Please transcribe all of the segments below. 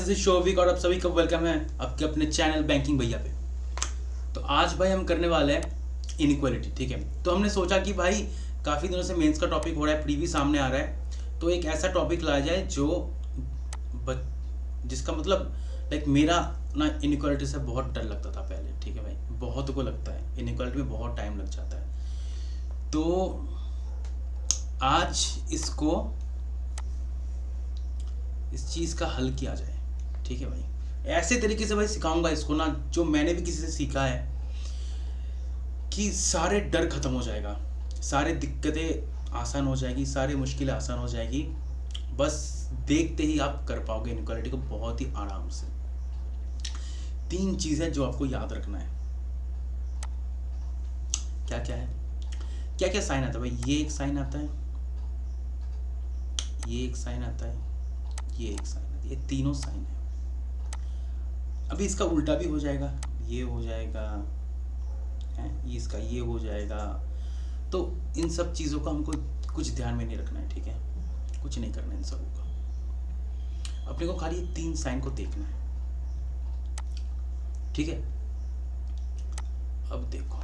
This is Showik और आप सभी का वेलकम है आपके अपने चैनल बैंकिंग भैया पे। तो आज भाई हम करने वाले हैं इनइक्वालिटी। ठीक है, तो हमने सोचा कि भाई काफ़ी दिनों से मेंस का टॉपिक हो रहा है, प्रीवी सामने आ रहा है, तो एक ऐसा टॉपिक लाया जाए जो जिसका मतलब लाइक मेरा ना इनइक्वालिटी से बहुत डर लगता था पहले। ठीक है भाई, बहुत को लगता है इनइक्वालिटी में बहुत टाइम लग जाता है। तो आज इस चीज़ का हल किया जाए। ठीक है भाई, ऐसे तरीके से भाई सिखाऊंगा इसको ना, जो मैंने भी किसी से सीखा है, कि सारे डर खत्म हो जाएगा, सारे दिक्कतें आसान हो जाएगी, सारी मुश्किलें आसान हो जाएगी। बस देखते ही आप कर पाओगे इनइक्वालिटी को बहुत ही आराम से। 3 चीज़ें जो आपको याद रखना है। क्या क्या है, क्या क्या साइन आता है भाई? ये एक साइन आता है, ये एक साइन आता है, ये एक साइन आता है, ये तीनों साइन है। अभी इसका उल्टा भी हो जाएगा, ये हो जाएगा है, ये इसका ये हो जाएगा। तो इन सब चीज़ों का हमको कुछ ध्यान में नहीं रखना है। ठीक है, कुछ नहीं करना है इन सबों का, अपने को खाली 3 साइन को देखना है। ठीक है, अब देखो,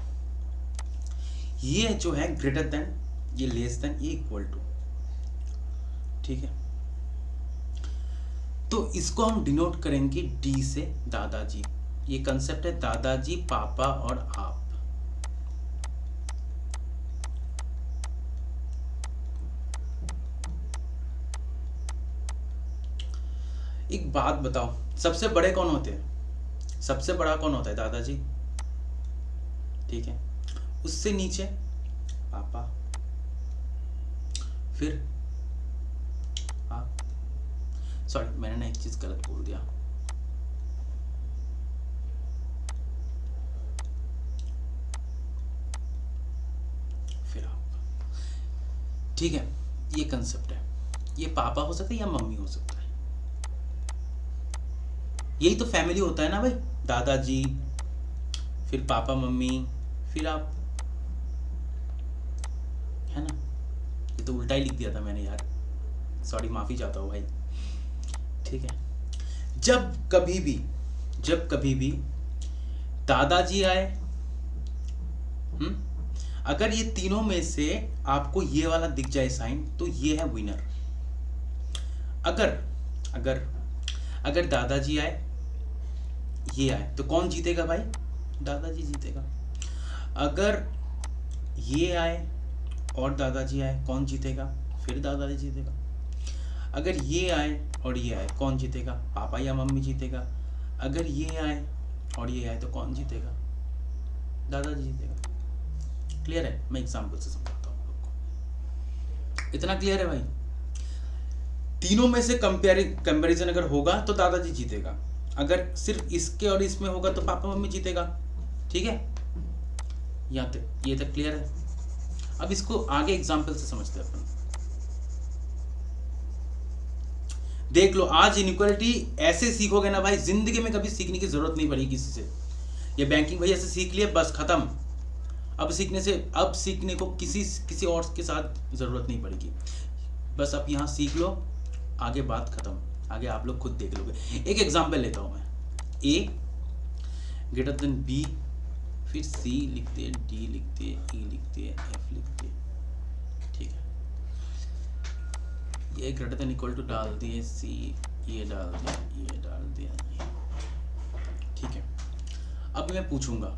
ये जो है ग्रेटर देन, ये लेस देन, ये इक्वल टू। ठीक है, तो इसको हम डिनोट करेंगे डी से, दादाजी। ये कंसेप्ट है दादाजी, पापा और आप। एक बात बताओ, सबसे बड़े कौन होते हैं? सबसे बड़ा कौन होता है? दादाजी। ठीक है, उससे नीचे पापा, फिर आप। सॉरी, मैंने ना एक चीज गलत बोल दिया। फिर आप। ठीक है, ये कंसेप्ट है। ये पापा हो सकता है या मम्मी हो सकता है। यही तो फैमिली होता है ना भाई, दादाजी, फिर पापा मम्मी, फिर आप, है ना? ये तो उल्टा ही लिख दिया था मैंने यार, सॉरी, माफी चाहता हूँ भाई। ठीक है, जब कभी भी दादाजी आए, अगर ये तीनों में से आपको ये वाला दिख जाए साइन, तो ये है विनर। अगर दादाजी आए, ये आए, तो कौन जीतेगा भाई? दादाजी जीतेगा। अगर ये आए और दादाजी आए, कौन जीतेगा? फिर दादाजी जीतेगा। अगर ये आए और ये आए, कौन जीतेगा? पापा या मम्मी जीतेगा। अगर ये आए और ये आए, तो कौन जीतेगा? दादाजी जीतेगा। क्लियर है? मैं एग्जांपल से समझाता हूँ आपको। इतना क्लियर है भाई? तीनों में से कंपैरिजन अगर होगा तो दादाजी जीतेगा, अगर सिर्फ इसके और इसमें होगा तो पापा मम्मी जीतेगा। ठीक है, यहाँ तक ये तक क्लियर है? अब इसको आगे एग्जांपल से समझते हैं अपन। देख लो, आज इनइक्वालिटी ऐसे सीखोगे ना भाई, जिंदगी में कभी सीखने की जरूरत नहीं पड़ेगी किसी से। ये बैंकिंग भैया से सीख लिए, बस खत्म। अब सीखने को किसी और के साथ जरूरत नहीं पड़ेगी। बस अब यहाँ सीख लो, आगे बात खत्म, आगे आप लोग खुद देख लोगे। एक एग्जांपल लेता हूँ मैं। ए ग्रेटर देन बी, फिर सी लिखते हैं, डी लिखते हैं, ई लिखते हैं, एफ लिखते हैं। ठीक है, ये ग्रेटर देन इक्वल टू डाल दिए, सी ये डाल दिया, ये डाल दिया, ये। ठीक है, अब मैं पूछूंगा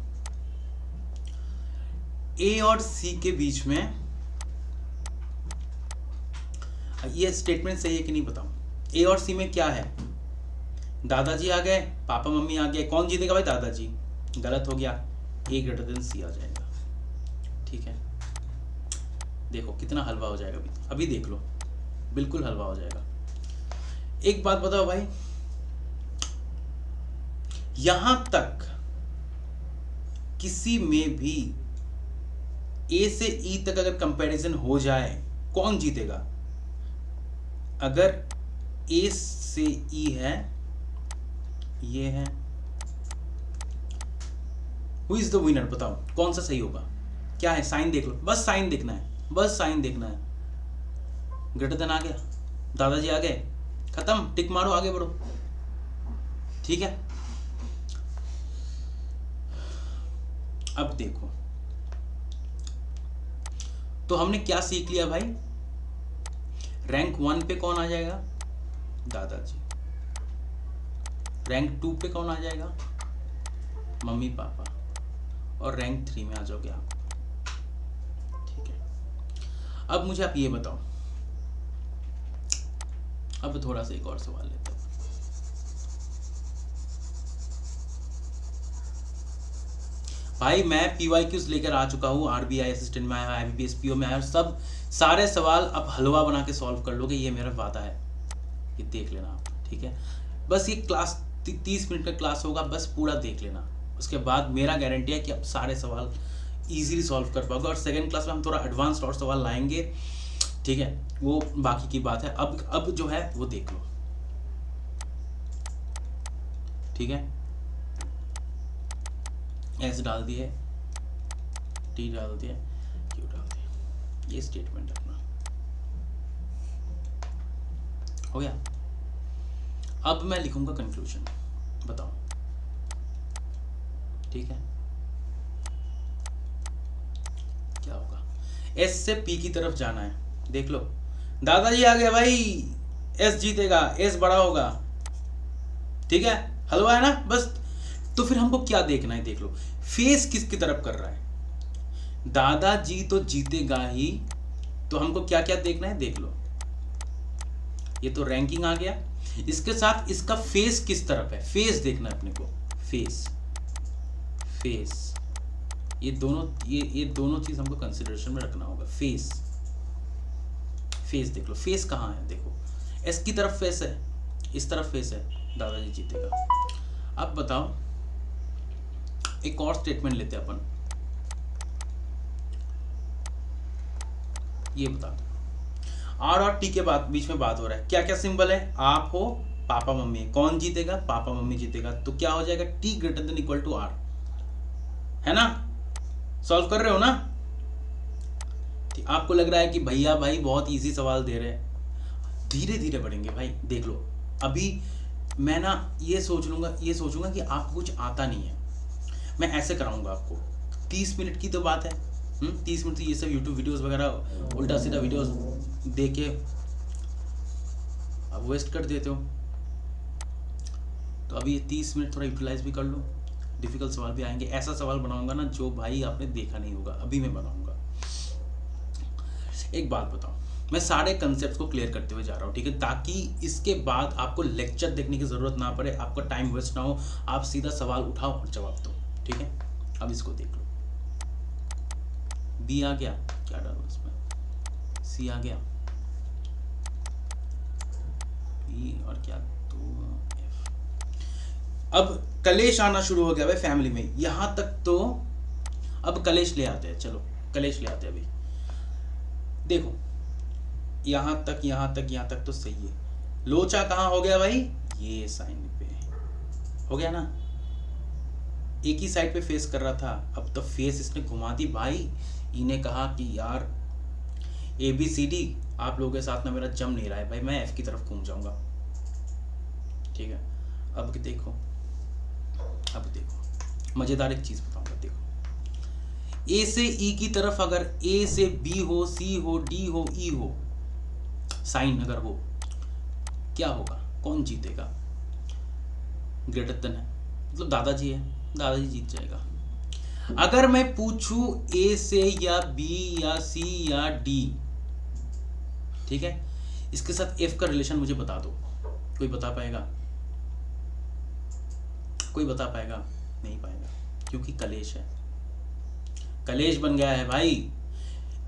ए और सी के बीच में, ये स्टेटमेंट सही है कि नहीं बताऊं? ए और सी में क्या है? दादाजी आ गए, पापा मम्मी आ गए, कौन जीतेगा भाई? दादाजी। गलत हो गया, ए ग्रेटर देन सी आ जाएगा। ठीक है, देखो कितना हलवा हो जाएगा। अभी देख लो, बिल्कुल हलवा हो जाएगा। एक बात बताओ भाई, यहां तक किसी में भी ए से ई तक अगर कंपैरिजन हो जाए, कौन जीतेगा? अगर ए से ई है, ये है, हु इज द विनर? बताओ कौन सा सही होगा? क्या है? साइन देख लो, बस साइन देखना है, बस साइन देखना है। ग्रेटर देन आ गया, दादाजी आ गए, खत्म, टिक मारो, आगे बढ़ो। ठीक है, अब देखो, तो हमने क्या सीख लिया भाई, रैंक 1 पे कौन आ जाएगा, दादाजी, रैंक 2 पे कौन आ जाएगा, मम्मी पापा, और रैंक 3 में आ जाओगे आप। ठीक है, अब मुझे आप ये बताओ, अब थोड़ा सा एक और सवाल लेते हैं। भाई मैं PYQs लेकर आ चुका हूँ, RBI असिस्टेंट में आया, IBPS PO में आया, सब सारे सवाल अब हलवा बना के सॉल्व कर लोगे, ये मेरा वादा है, ये देख लेना आप। ठीक है, बस ये क्लास 30 मिनट का क्लास होगा, बस पूरा देख लेना, उसके बाद मेरा गारंटी है कि अब सारे सवाल इजीली सॉल्व कर पाओगे, और सेकंड क्लास में हम थोड़ा एडवांस्ड और सवाल लाएंगे। ठीक है, वो बाकी की बात है, अब जो है वो देख लो। ठीक है, एस डाल दिए, टी डाल दिए, क्यू डाल दिए, ये स्टेटमेंट अपना हो गया। अब मैं लिखूंगा कंक्लूजन, बताओ। ठीक है, क्या होगा, एस से पी की तरफ जाना है, देख लो, दादाजी आ गया भाई, एस जीतेगा, एस बड़ा होगा। ठीक है, हलवा है ना, बस। तो फिर हमको क्या देखना है, देख लो, फेस किसकी तरफ कर रहा है, दादाजी तो जीतेगा ही, तो हमको क्या क्या देखना है, देख लो, ये तो रैंकिंग आ गया, इसके साथ इसका फेस किस तरफ है, फेस देखना है अपने को, फेस, फेस, ये दोनों चीज हमको कंसिडरेशन में रखना होगा। फेस, फेस देख लो, फेस कहाँ है, देखो एस की तरफ फेस है, इस तरफ फेस है, दादाजी जीतेगा। अब बताओ, एक और स्टेटमेंट लेते हैं अपन, ये बता दो, आर और टी के बाद बीच में बात हो रहा है, क्या क्या सिंबल है, आप हो, पापा मम्मी, कौन जीतेगा, पापा मम्मी जीतेगा, तो क्या हो जाएगा, T greater than equal to R, है ना, सॉल्व कर रहे हो ना। आपको लग रहा है कि भैया भाई बहुत इजी सवाल दे रहे हैं, धीरे धीरे बढ़ेंगे भाई, देख लो, अभी मैं ना ये सोचूंगा कि आपको कुछ आता नहीं है, मैं ऐसे कराऊंगा आपको, 30 मिनट की तो बात है, 30 मिनट तो ये सब यूट्यूब वीडियोस वगैरह उल्टा सीधा वीडियोस देख के अब वेस्ट कर देते हो, तो अभी ये 30 मिनट थोड़ा यूटिलाइज भी कर लो, डिफिकल्ट सवाल भी आएंगे, ऐसा सवाल बनाऊंगा ना जो भाई आपने देखा नहीं होगा, अभी मैं बनाऊंगा। एक बात बताओ, मैं सारे कंसेप्ट को क्लियर करते हुए जा रहा हूँ, ठीक है, ताकि इसके बाद आपको लेक्चर देखने की जरूरत ना पड़े, आपका टाइम वेस्ट ना हो, आप सीधा सवाल उठाओ और जवाब दो। ठीक है, अब इसको देख लो, बी आ गया, क्या डालो इसमें, सी आ गया, बी और क्या तो एफ। अब कलेश आना शुरू हो गया भाई फैमिली में, यहां तक तो अब कलेश ले आते हैं, चलो कलेश ले आते हैं। अभी देखो, यहां तक तो सही है, लोचा कहां हो गया भाई, ये साइन पे हो गया ना, एक ही साइड पे फेस कर रहा था, अब तो फेस इसने घुमा दी भाई, इन्हें कहा कि यार ABCD आप लोगों के साथ ना मेरा जम नहीं रहा है भाई, मैं F की तरफ घूम जाऊंगा। ठीक है, अब देखो मजेदार एक चीज बताऊंगा, देखो A से E की तरफ अगर A से B हो, C हो, D हो, E हो, साइन अगर हो, क्या होगा, कौन जीतेगा, ग्रेटर देन है, मतलब दादाजी है, दादाजी जीत जाएगा। अगर मैं पूछूं A से या B या C या D, ठीक है, इसके साथ F का रिलेशन मुझे बता दो, कोई बता पाएगा, कोई बता पाएगा, नहीं पाएगा, क्योंकि कलेश है, कलेश बन गया है भाई,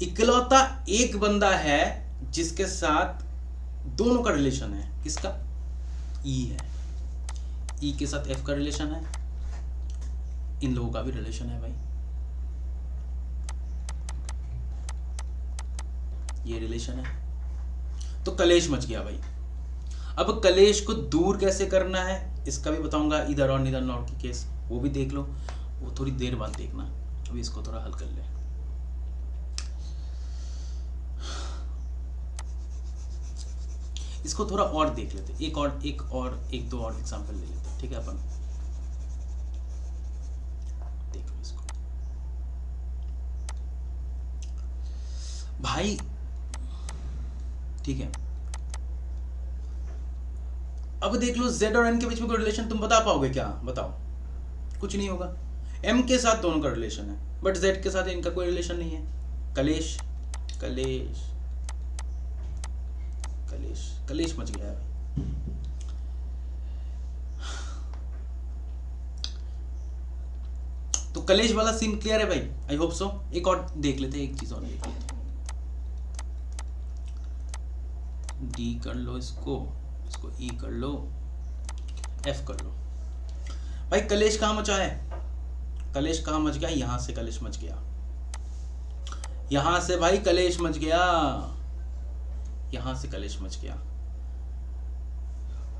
इकलौता एक बंदा है जिसके साथ दोनों का रिलेशन है, किसका, E है, E के साथ F का रिलेशन है, इन लोगों का भी रिलेशन है भाई, ये रिलेशन है, तो कलेश मच गया भाई। अब कलेश को दूर कैसे करना है इसका भी बताऊंगा, इधर और निधर नॉट की केस, वो भी देख लो, वो थोड़ी देर बाद देखना, अभी इसको थोड़ा हल कर ले। इसको थोड़ा और देख लेते, एक दो और एग्जांपल ले लेते, ठीक है अपन। देख लो इसको भाई, ठीक है। अब देख लो z और n के बीच में कोई रिलेशन तुम बता पाओगे क्या? बताओ, कुछ नहीं होगा। m के साथ दोनों का रिलेशन है, बट z के साथ इनका कोई रिलेशन नहीं है। कलेश कलेश कलेश कलेश मच गया है भाई। तो कलेश वाला सीन क्लियर है भाई, आई होप सो। एक और देख लेते हैं, एक चीज और देख लेते हैं। डी कर लो इसको ई कर लो, एफ कर लो। भाई कलेश कहां मचा है? कलेश कहां मच गया? यहां से कलेश मच गया, यहां से भाई कलेश मच गया, यहां से कलेश मच गया।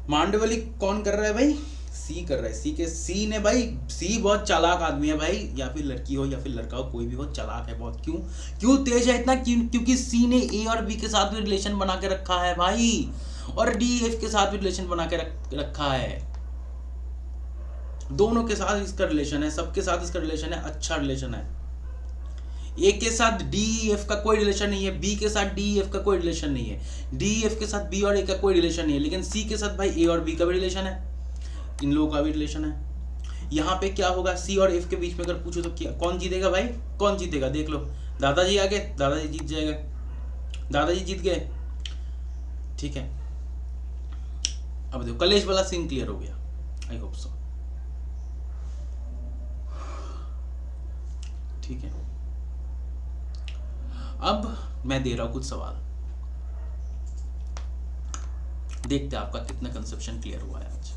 मांडवली कौन कर रहा है भाई? सी कर रहा है। सी ने भाई, सी बहुत चालाक आदमी है भाई, या फिर लड़की हो या फिर लड़का हो, कोई भी बहुत चालाक है बहुत। क्यों तेज है इतना? क्योंकि सी ने ए और बी के साथ भी रिलेशन बना के रखा है भाई, और डी एफ के साथ भी रिलेशन बना के रखा है। दोनों के साथ इसका रिलेशन है, सबके साथ इसका रिलेशन है, अच्छा रिलेशन है। ए के साथ डी एफ का कोई रिलेशन नहीं है, बी के साथ डी एफ का कोई रिलेशन नहीं है, डी एफ के साथ बी और ए का कोई रिलेशन नहीं है, लेकिन सी के साथ भाई ए और बी का भी रिलेशन है, इन लोगों का भी रिलेशन है। यहाँ पे क्या होगा? सी और एफ के बीच में अगर पूछो तो क्या, कौन जीतेगा भाई? कौन जीतेगा? देख लो, दादाजी आ गए, दादाजी जीत जाएगा, दादाजी जीत गए, ठीक है। अब देखो कलेश वाला सीन क्लियर हो गया, आई होप सो, ठीक है। अब मैं दे रहा हूं कुछ सवाल, देखते हैं आपका कितना कंसेप्शन क्लियर हुआ है आज।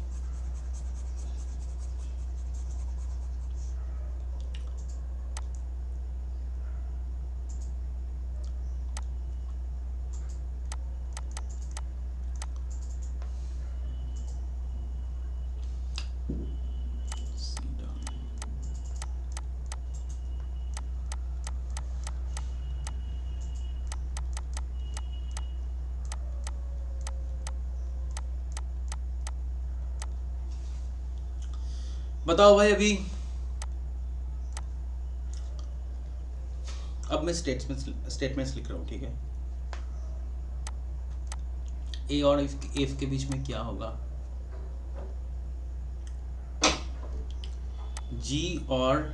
बताओ भाई अभी, अब मैं स्टेटमेंट्स लिख रहा हूं, ठीक है। ए और एफ के बीच में क्या होगा? जी और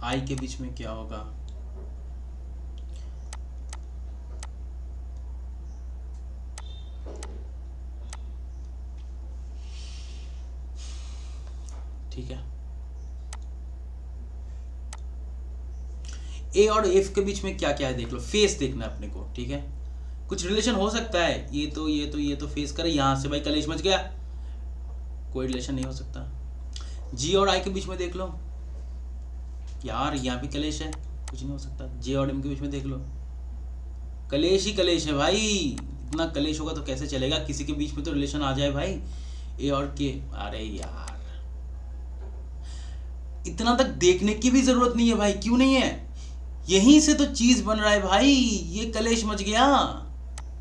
आई के बीच में क्या होगा? ठीक है। ए और एफ के बीच में क्या क्या है देख लो, फेस देखना है अपने को, ठीक है। कुछ रिलेशन हो सकता है, ये तो फेस करे, यहां से भाई कलेश मच गया, कोई रिलेशन नहीं हो सकता। जी और आई के बीच में देख लो यार, यहाँ भी कलेश है, कुछ नहीं हो सकता। जे और एम के बीच में देख लो, कलेश ही कलेश है भाई, इतना कलेश होगा तो कैसे चलेगा? किसी के बीच में तो रिलेशन आ जाए भाई, ए और के। अरे यार इतना तक देखने की भी जरूरत नहीं है भाई, क्यों नहीं है? यहीं से तो चीज बन रहा है भाई, ये कलेश मच गया,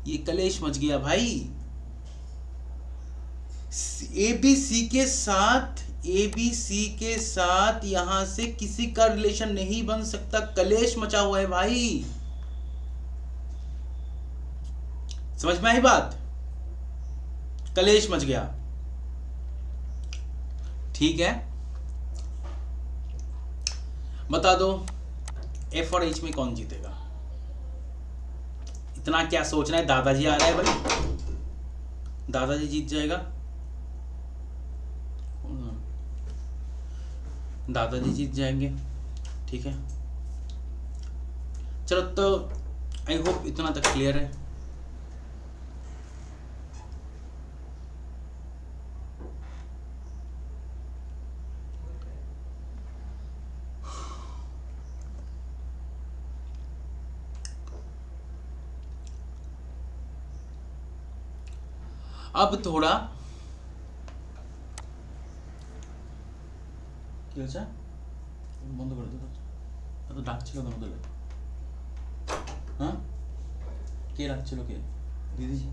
ये कलेश मच गया भाई। ए बी सी के साथ यहां से किसी का रिलेशन नहीं बन सकता, कलेश मचा हुआ है भाई। समझ में आई बात? कलेश मच गया, ठीक है। बता दो एफ और एच में कौन जीतेगा? इतना क्या सोचना है? दादाजी आ रहा है भाई, दादाजी जीत जाएगा, दादाजी जीत जाएंगे, ठीक है। चलो तो आई होप इतना तक क्लियर है। अब थोड़ा কি হয়েছে বন্ধ করে দে, তো ডাকছিল তো আমাদের, হ্যাঁ কে ডাকছিল কে? दीदी जी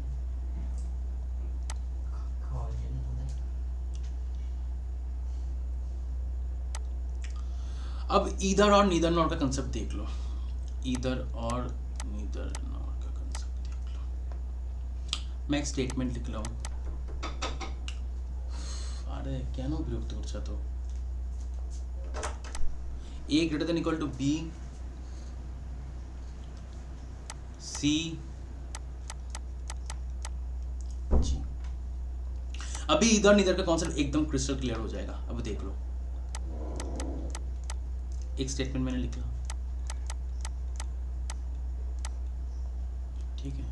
अब ईदर और नीदर नॉर का कंसेप्ट देख लो। ईदर और नीदर नॉर का कंसेप्ट देख लो। मैं एक स्टेटमेंट लिख रहा हूँ। अरे क्या नो विरुक्त ऊर्जा तो A greater than equal to B C G. अभी इधर नीदर का कॉन्सेप्ट एकदम क्रिस्टल क्लियर हो जाएगा। अब देख लो, एक स्टेटमेंट मैंने लिखा, ठीक है।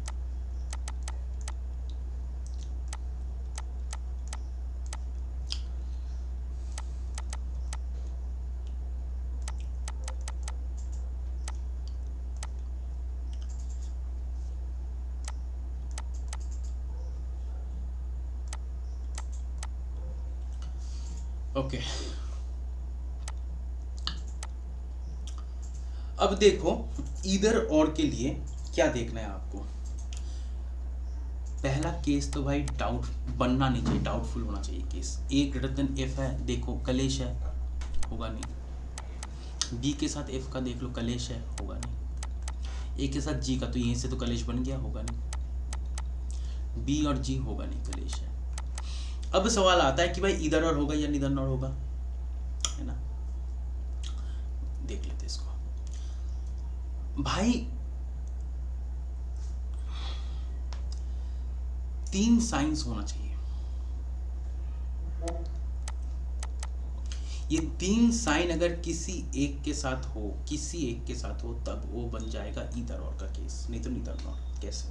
ओके अब देखो इधर और के लिए क्या देखना है आपको। पहला केस तो भाई डाउट बनना नहीं चाहिए, डाउटफुल होना चाहिए केस। ए ग्रेटर देन एफ है, देखो कलेश है, होगा नहीं। बी के साथ एफ का देख लो, कलेश है, होगा नहीं। ए के साथ जी का तो यहीं से तो कलेश बन गया, होगा नहीं। बी और जी होगा नहीं, कलेश है। अब सवाल आता है कि भाई इधर और होगा या निधन और होगा, है ना। देख लेते इसको भाई। 3 साइंस होना चाहिए। ये 3 साइन अगर किसी एक के साथ हो, किसी एक के साथ हो, तब वो बन जाएगा इधर और का केस, नहीं तो निधन और। कैसे?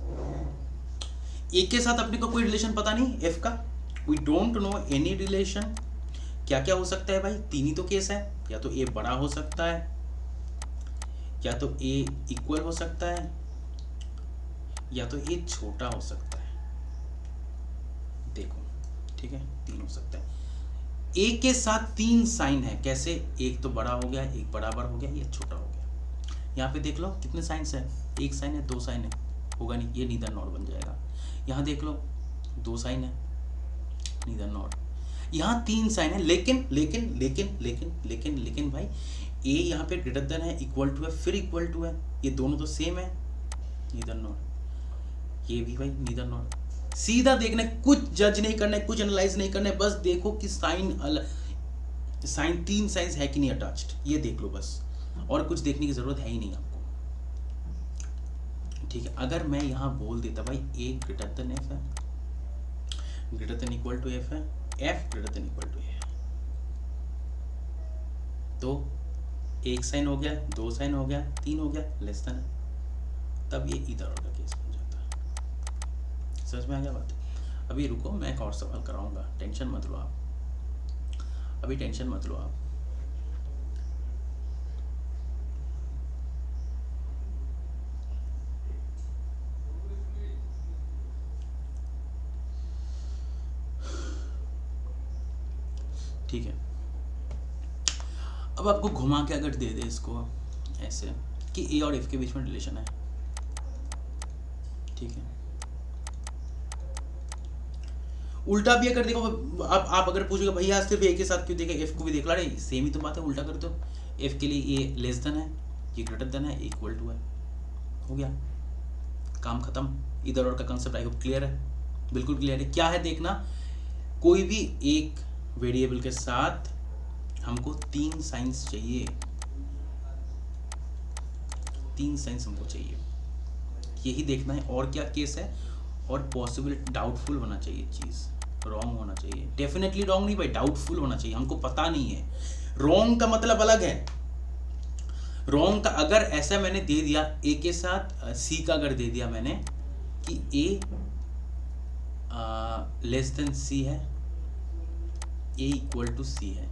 एक के साथ अपने को कोई रिलेशन पता नहीं एफ का, we don't know any relation. क्या क्या हो सकता है भाई? 3 ही तो केस है। या तो ए बड़ा हो सकता है, या तो ए इक्वल हो सकता है, या तो ए छोटा हो सकता है। देखो ठीक है, 3 हो सकता है। एक के साथ 3 साइन है, कैसे? एक तो बड़ा हो गया, एक बराबर हो गया, ये छोटा हो गया। यहाँ पे देख लो कितने साइंस है, 1 साइन है, 2 साइन है, होगा नहीं, ये नीदर नॉर बन जाएगा। यहाँ देख लो 2 साइन है, नीदर नॉर। यहाँ 3 साइन है, लेकिन लेकिन लेकिन लेकिन लेकिन लेकिन भाई ए यहाँ पे ग्रेटर देन है, इक्वल टू है, फिर इक्वल टू है, ये दोनों तो सेम है, नीदर नॉर। ये भी भाई नीदर नॉर। सीधा देखना है, कुछ जज नहीं करना है, कुछ एनालाइज नहीं करना है, बस देखो कि साइन 3 साइंस है कि नहीं अटैच्ड, ये देख लो बस। और कुछ देखने की जरूरत है ही नहीं आपको, ठीक है। अगर मैं यहाँ बोल देता भाई ए ग्रेटर देन एफ है, greater than equal to F है, F greater than equal to A है, तो 1 साइन हो गया, 2 साइन हो गया, 3 हो गया, लेस देन है, तब ये इधर और का केस बन जाता है। समझ में आ गया बात? अभी रुको, मैं एक और सवाल कराऊंगा, टेंशन मत लो आप, अभी टेंशन मत लो आप। ठीक है, अब आपको घुमा के अगर दे दे इसको ऐसे कि ए और एफ के बीच में रिलेशन है, ठीक है। उल्टा भी अगर देखो, आप अगर पूछोगे भैया सिर्फ ए के साथ क्यों देखे, एफ को भी देख ला रहे, सेम ही तो बात है, उल्टा कर दो। एफ के लिए ए लेस देन है, ये ग्रेटर देन है, इक्वल टू है, हो गया, काम खत्म। इधर और का कंसेप्ट आई होप क्लियर है, बिल्कुल क्लियर है। क्या है देखना, कोई भी एक वेरिएबल के साथ हमको 3 साइंस चाहिए, 3 साइंस हमको चाहिए, यही देखना है। और क्या केस है, और पॉसिबल डाउटफुल होना चाहिए चीज़, रॉन्ग होना चाहिए। डेफिनेटली रॉन्ग नहीं भाई, डाउटफुल होना चाहिए, हमको पता नहीं है। रॉन्ग का मतलब अलग है। रॉन्ग का अगर ऐसा मैंने दे दिया ए के साथ सी का अगर दे दिया मैंने कि ए लेस देन सी है, ए इक्वल टू सी है,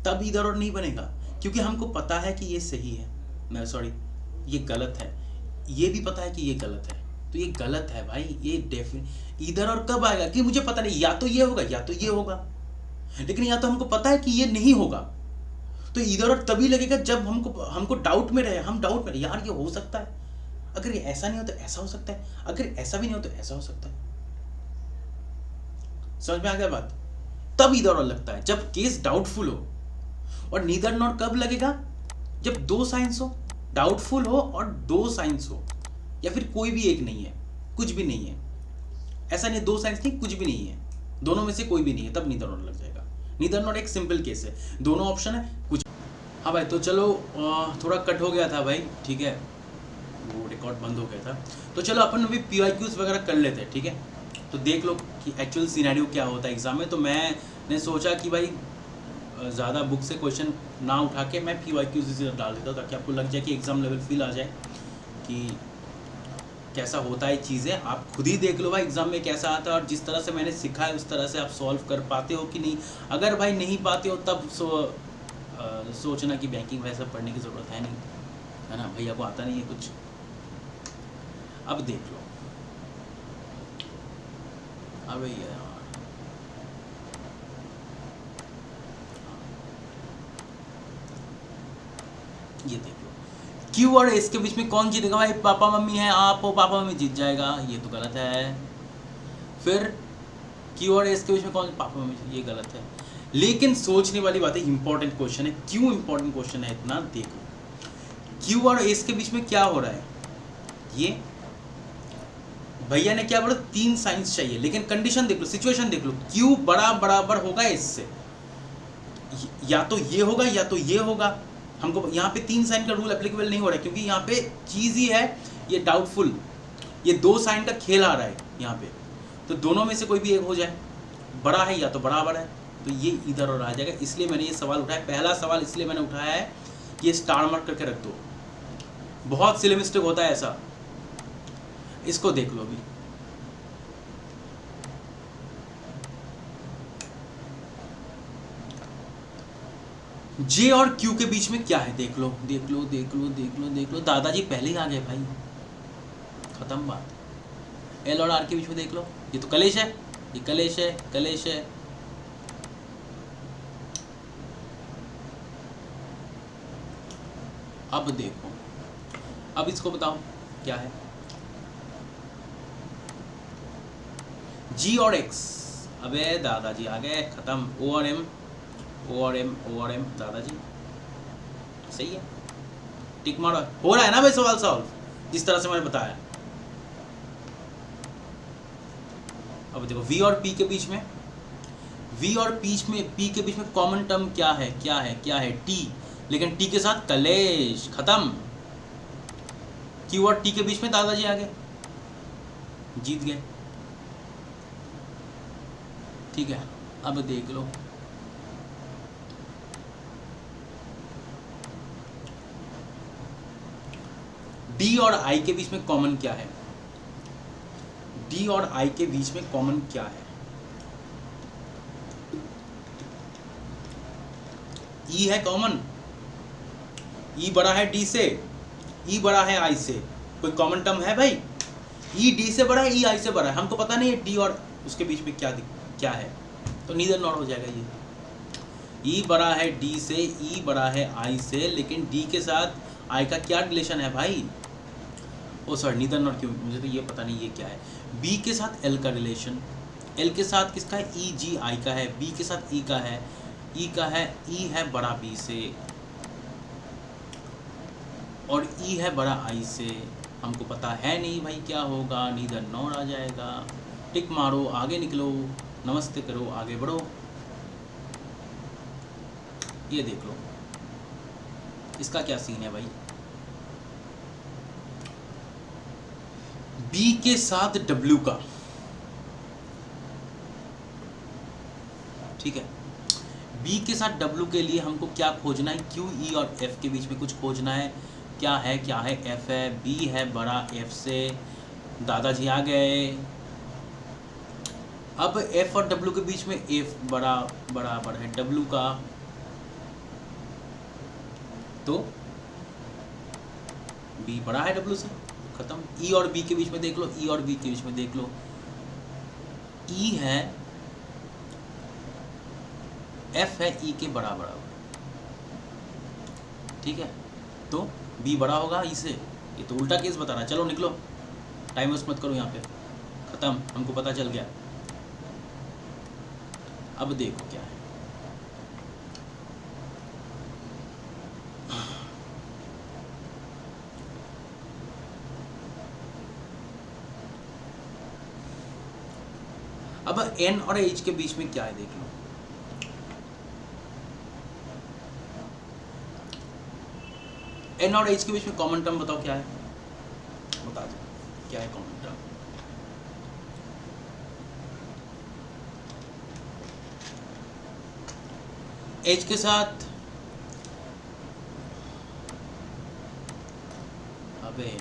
तब इधर और नहीं बनेगा, क्योंकि हमको पता है कि ये सही है, मैं सॉरी ये गलत है, ये भी पता है कि ये गलत है, तो ये गलत है भाई। ये डेफिनेट इधर और कब आएगा कि मुझे पता नहीं, या तो ये होगा या तो ये होगा, लेकिन या तो हमको पता है कि ये नहीं होगा, तो इधर और तभी लगेगा जब हमको डाउट में रहे, हम डाउट में रहे, यार ये हो सकता है, अगर ये ऐसा नहीं हो तो ऐसा हो सकता है, अगर ऐसा भी नहीं हो तो ऐसा हो सकता है। समझ में आ गया बात? तब इधर और लगता है जब केस डाउटफुल हो। और नीदर नॉर कब लगेगा? जब दो साइंस हो, डाउटफुल हो और दो साइंस हो, या फिर कोई भी एक नहीं है, कुछ भी नहीं है। ऐसा नहीं दो साइंस नहीं, कुछ भी नहीं है, दोनों में से कोई भी नहीं है, तब नीदर नॉर लग जाएगा। नीदर नॉर एक सिंपल केस है, दोनों ऑप्शन है कुछ। हाँ भाई, तो चलो थोड़ा कट हो गया था भाई, ठीक है, वो रिकॉर्ड बंद हो गया था। तो चलो अपन अभी PYQs वगैरह कर लेते हैं, ठीक है। तो देख लो कि एक्चुअल सिनेरियो क्या होता है एग्जाम में। तो मैंने सोचा कि भाई ज़्यादा बुक से क्वेश्चन ना उठा के मैं PYQs इसे डाल देता हूँ, ताकि आपको लग जाए कि एग्ज़ाम लेवल फील आ जाए कि कैसा होता है चीज़ें। आप खुद ही देख लो भाई एग्ज़ाम में कैसा आता है, और जिस तरह से मैंने सीखा है उस तरह से आप सॉल्व कर पाते हो कि नहीं। अगर भाई नहीं पाते हो तब सोचना कि बैंकिंग वैसा पढ़ने की ज़रूरत है नहीं, है ना। भैया को आता नहीं है कुछ। अब देख लो, अब यार ये देख लो, क्यू और एस के बीच में कौन जीतेगा भाई? पापा मम्मी है, आप हो, पापा मम्मी जीत जाएगा, ये तो गलत है। फिर क्यू और एस के बीच में कौन? पापा मम्मी, ये गलत है। लेकिन सोचने वाली बात है, इंपॉर्टेंट क्वेश्चन है। क्यों इंपॉर्टेंट क्वेश्चन है इतना? देखो, क्यू और एस के बीच में क्या हो रहा है, ये भैया ने क्या बोला, तीन साइंस चाहिए, लेकिन कंडीशन देख लो, सिचुएशन देख लो, क्यू बड़ा बराबर होगा एस से, या तो ये होगा या तो ये होगा। हमको यहाँ पे तीन साइन का रूल एप्लीकेबल नहीं हो रहा है, क्योंकि यहाँ पे चीज़ ही है ये डाउटफुल, ये दो साइन का खेल आ रहा है यहाँ पे। तो दोनों में से कोई भी एक हो जाए, बड़ा है या तो बराबर है, तो ये इधर और आ जाएगा। इसलिए मैंने ये सवाल उठाया, पहला सवाल इसलिए मैंने उठाया है कि ये स्टार मार्क करके रख दो। बहुत सिली मिस्टेक होता है ऐसा, इसको देख लो अभी। जे और क्यू के बीच में क्या है, देख लो देख लो देख लो देख लो देख लो। दादाजी पहले ही आ गए भाई, खत्म बात। एल और आर के बीच में देख लो, ये तो कलेश है, ये कलेश है, कलेश है। अब देखो, अब इसको बताओ क्या है। जी और एक्स, अबे दादाजी आ गए, खत्म। ओ और एम, ओ और एम, ओ और एम, दादाजी सही है, टिक मारो। हो रहा है ना भाई सवाल सॉल्व, जिस तरह से मैंने बताया। अब देखो, वी और पी के बीच में, वी और पी के बीच में कॉमन टर्म क्या है, क्या है, क्या है? टी, लेकिन टी के साथ कलेश, खत्म। क्यू और टी के बीच में दादाजी आ गए, जीत गए, ठीक है। अब देख लो, डी और आई के बीच में कॉमन क्या है? डी और आई के बीच में कॉमन क्या है? ई है कॉमन, ई बड़ा है डी से, ई बड़ा है आई से, कोई कॉमन टर्म है भाई? ई डी से बड़ा है, ई आई से बड़ा है, हमको पता नहीं है डी और उसके बीच में क्या है, तो नीदर नॉर हो जाएगा ये। ई बड़ा है डी से, ई बड़ा है आई से, लेकिन डी के साथ आई का क्या रिलेशन है भाई? ओ सॉरी, नीदर नॉर क्यों, मुझे तो ये पता नहीं ये क्या है। बी के साथ एल का रिलेशन, एल के साथ किसका है? ई जी आई का है। बी के साथ ई का है, ई का है, ई है बड़ा बी से, और ई है बड़ा आई से। हमको पता है नहीं भाई क्या होगा, नीदर नॉर आ जाएगा। टिक मारो, आगे निकलो, नमस्ते करो, आगे बढ़ो। ये देख लो इसका क्या सीन है भाई। बी के साथ डब्ल्यू का, ठीक है, बी के साथ डब्ल्यू के लिए हमको क्या खोजना है? क्यू, ई और एफ के बीच में कुछ खोजना है। क्या है, क्या है? एफ है, बी है बड़ा एफ से, दादाजी आ गए। अब एफ और डब्ल्यू के बीच में एफ बराबर है डब्ल्यू का, तो बी बड़ा है डब्ल्यू से, खत्म। ई और बी के बीच में देख लो, ई और बी के बीच में देख लो, ई है, एफ है ई के बराबर, ठीक है, तो बी बड़ा होगा ई से, ये तो उल्टा केस बता रहा है। चलो निकलो, टाइम वेस्ट मत करो, यहाँ पे खत्म, हमको पता चल गया। अब देखो क्या है। अब n और h के बीच में क्या है देख लो। n और h के बीच में कॉमन टर्म बताओ क्या है, बता दो क्या है कॉमन टर्म। h के साथ अबे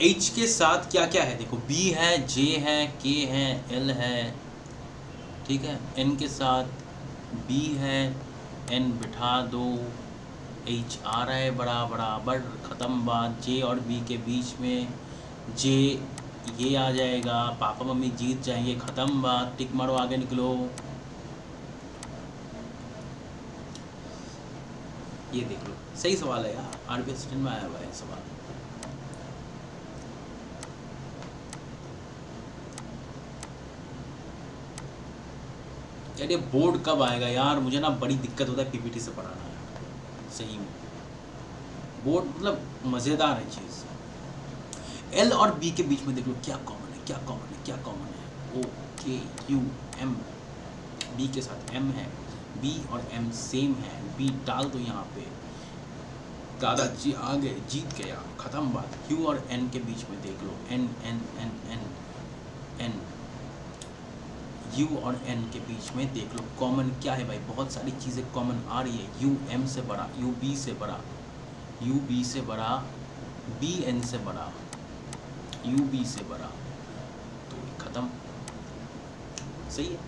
h के साथ क्या क्या है देखो, b है, j है, k है, l है, ठीक है। n के साथ b है, n बिठा दो, h आ रहा है बराबर, ख़त्म बात। j और b के बीच में j ये आ जाएगा, पापा मम्मी जीत जाएंगे, ख़त्म बात। टिक मारो, आगे निकलो। ये देख लो, सही सवाल है यार, आरबीआई स्टैंड में आया हुआ है सवाल। यार ये बोर्ड कब आएगा यार, मुझे ना बड़ी दिक्कत होता है पीपीटी से पढ़ाना यार, सही में। बोर्ड मतलब मज़ेदार है चीज़। एल और बी के बीच में देख लो क्या कॉमन है, क्या कॉमन है, क्या कॉमन है। ओ के यू एम, बी के साथ एम है, बी और एम सेम है, बी डाल दो यहाँ पे, दादाजी आ गए, जीत गया, ख़त्म बात। क्यू और एन के बीच में देख लो, N N N N N, U और एन के बीच में देख लो कॉमन क्या है भाई। बहुत सारी चीज़ें कॉमन आ रही है। यू एम से बड़ा, यू बी से बड़ा, यू बी से बड़ा, बी एन से बड़ा, यू बी से बड़ा, तो ख़त्म, सही है।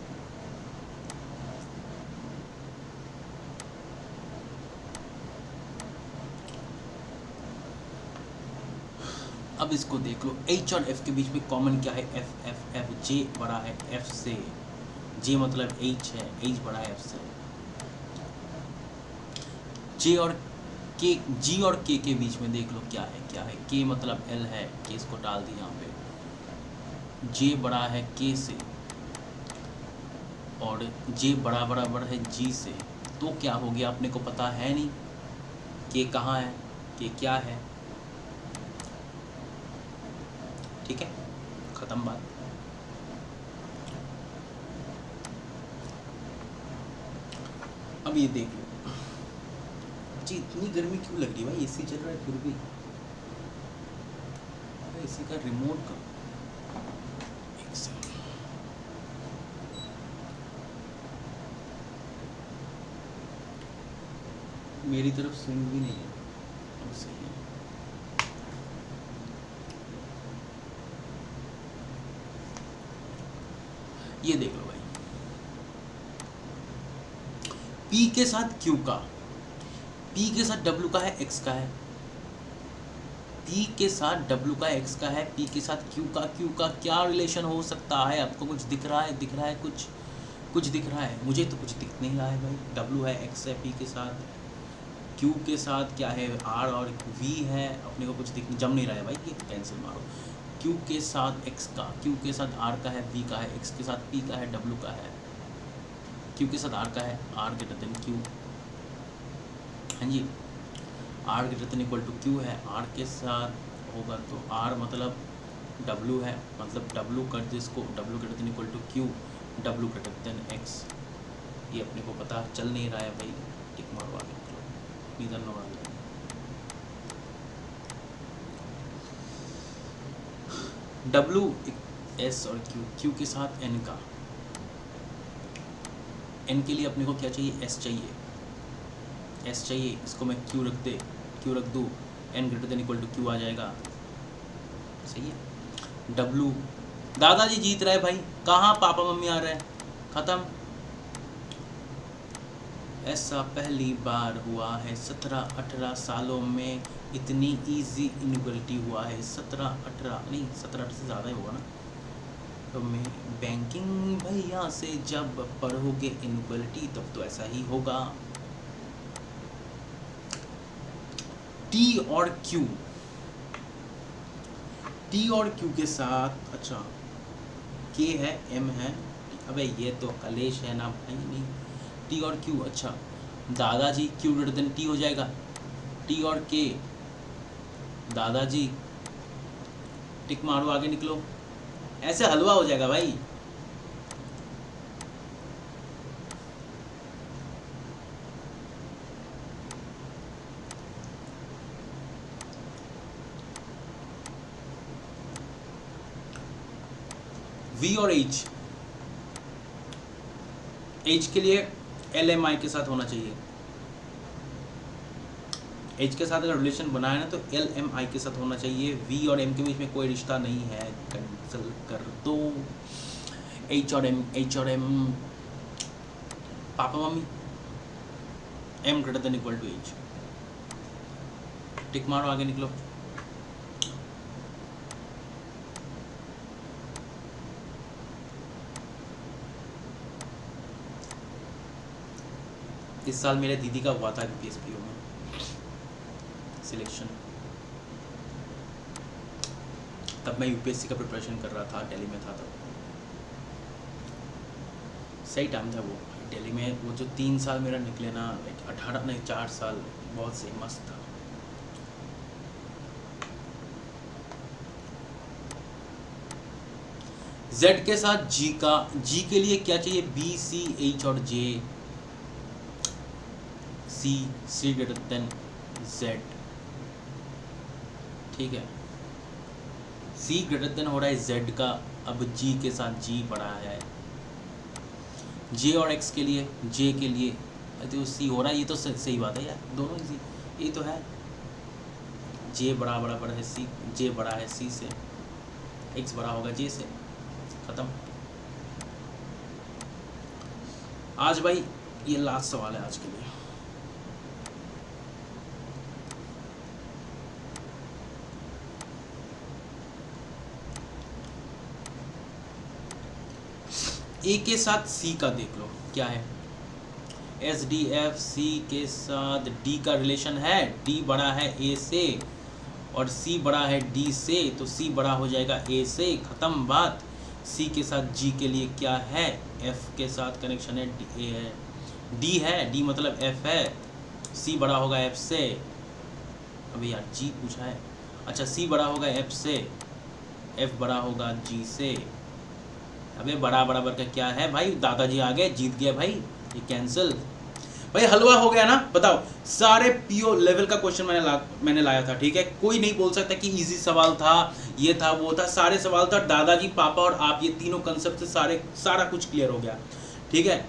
अब इसको देख लो, एच और एफ के बीच में कॉमन क्या है, एफ एफ एफ, जे बड़ा है एफ से, जे मतलब एच है, एच बड़ा है एफ से। जे और के, जी और के बीच में देख लो क्या है, क्या है, के मतलब एल है, के इसको डाल दी यहाँ पे, जे बड़ा है के से और जे बराबर है जी से, तो क्या हो गया अपने को पता है नहीं के कहाँ है, के क्या है, ठीक है, ख़त्म बात। अब ये देख लो जी, इतनी गर्मी क्यों लग रही है भाई, एसी चल रहा है फिर भी। एसी का रिमोट का एक सेकंड, मेरी तरफ स्विंग भी नहीं है, अब सही है। ये देख लो भाई, P के साथ Q का, P के साथ W का है, X का है, P के साथ W का X का है, P के साथ Q का क्या रिलेशन हो सकता है। आपको कुछ दिख रहा है, दिख रहा है कुछ दिख रहा है, मुझे तो कुछ दिख नहीं रहा है भाई। W है, X है, P के साथ, Q के साथ क्या है, R और V है, अपने को कुछ दिख जम नहीं रहा है भाई, ये कैंसिल मारो। Q के साथ X का, Q के साथ R का है, V का है, X के साथ P का है, W का है, Q के साथ R का है, R ग्रेटर देन Q, हाँ जी, R greater than equal to Q है, R के साथ होगा तो R मतलब W है, मतलब W कर दे इसको, W greater than equal to Q, W greater than X, ये अपने को पता चल नहीं रहा है भाई, टिक मारो आगे, नीदर नो आगे। W S और Q के साथ N का, N के लिए अपने को क्या चाहिए, S चाहिए, S चाहिए, इसको मैं Q रख दूँ, N greater than equal to Q आ जाएगा, सही है। W, दादाजी जीत रहे भाई, कहाँ पापा मम्मी आ रहे हैं, ख़त्म। ऐसा पहली बार हुआ है 17-18 सालों में, इतनी इजी इनक्वलिटी हुआ है, 17-18 नहीं, 17 से ज़्यादा ही होगा ना। तो मैं बैंकिंग भैया से जब पढ़ोगे इनक्वलिटी तब तो ऐसा ही होगा, टी और क्यू, टी और क्यू के साथ, अच्छा के है, एम है, अबे ये तो कलेश है ना भाई, नहीं टी और क्यू, अच्छा दादाजी क्यू ग्रेटर देन टी हो जाएगा, टी और के, दादाजी, टिक मारो आगे निकलो, ऐसे हलवा हो जाएगा भाई। वी और एच, एच के लिए एल एम आई के साथ होना चाहिए, एच के साथ अगर रिलेशन बना है ना तो एल एम आई के साथ होना चाहिए, वी और एम के बीच में कोई रिश्ता नहीं है, कैंसिल कर दो। एच और एम पापा मम्मी, M greater than equal to H, tick मारो आगे निकलो। इस साल मेरे दीदी का हुआ था बीपीएसपीओ में सिलेक्शन, तब मैं यूपीएससी का प्रिपरेशन कर रहा था, दिल्ली में था तब, सही टाइम था वो दिल्ली में, वो जो 3 साल मेरा निकले ना, 18 नहीं 4 साल, बहुत सही मस्त था। Z के साथ G का, G के लिए क्या चाहिए, B C H और J, C greater than Z, ठीक है, C ग्रेटर देन हो रहा है Z का, अब G के साथ G बड़ा है, J और X के लिए, J के लिए तो C हो रहा है, ये तो सही बात है यार, दोनों इजी, ये तो है, J बड़ा बराबर है C, J बड़ा है C से, X बड़ा होगा J से, खत्म। आज भाई ये लास्ट सवाल है आज के लिए, ए के साथ सी का देख लो क्या है, एस डी एफ, सी के साथ डी का रिलेशन है, डी बड़ा है ए से और सी बड़ा है डी से, तो सी बड़ा हो जाएगा ए से, खत्म बात। सी के साथ जी के लिए क्या है, एफ के साथ कनेक्शन है, डी है, डी मतलब एफ है, सी बड़ा होगा एफ से, अभी यार जी पूछा है, अच्छा सी बड़ा होगा एफ से, एफ बड़ा होगा जी से, अबे बड़ा बराबर का क्या है भाई, दादाजी आ गए, जीत गया भाई, ये कैंसिल भाई, हलवा हो गया ना। बताओ, सारे पीओ लेवल का क्वेश्चन मैंने लाया था, ठीक है, कोई नहीं बोल सकता कि इजी सवाल था, ये था वो था, सारे सवाल था, दादाजी पापा और आप, ये तीनों कंसेप्ट से सारा कुछ क्लियर हो गया, ठीक है।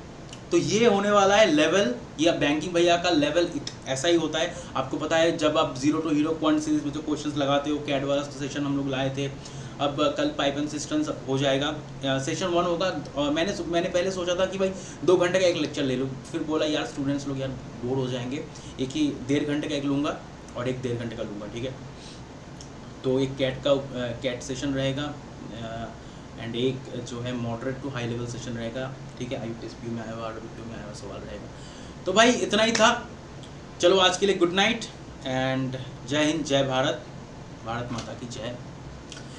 तो ये होने वाला है लेवल, या बैंकिंग भैया का लेवल ऐसा ही होता है, आपको पता है जब आप zero to hero quant series में जो क्वेश्चंस लगाते हो, कैड वाला सेशन हम लोग लाए थे, अब कल पाइपन सिस्टम्स हो जाएगा, सेशन 1 होगा, और मैंने पहले सोचा था कि भाई 2 घंटे का एक लेक्चर ले लूँ, फिर बोला यार स्टूडेंट्स लोग यार बोर हो जाएंगे, एक ही 1.5 घंटे का एक लूँगा और एक 1.5 घंटे का लूँगा, ठीक है। तो एक कैट सेशन रहेगा, एंड एक जो है moderate to high level session रहेगा, ठीक है, IUPSPU में आया हुआ, RWPO में आया हुआ सवाल रहेगा। तो भाई इतना ही था, चलो आज के लिए गुड नाइट एंड जय हिंद, जय भारत, भारत माता की जय।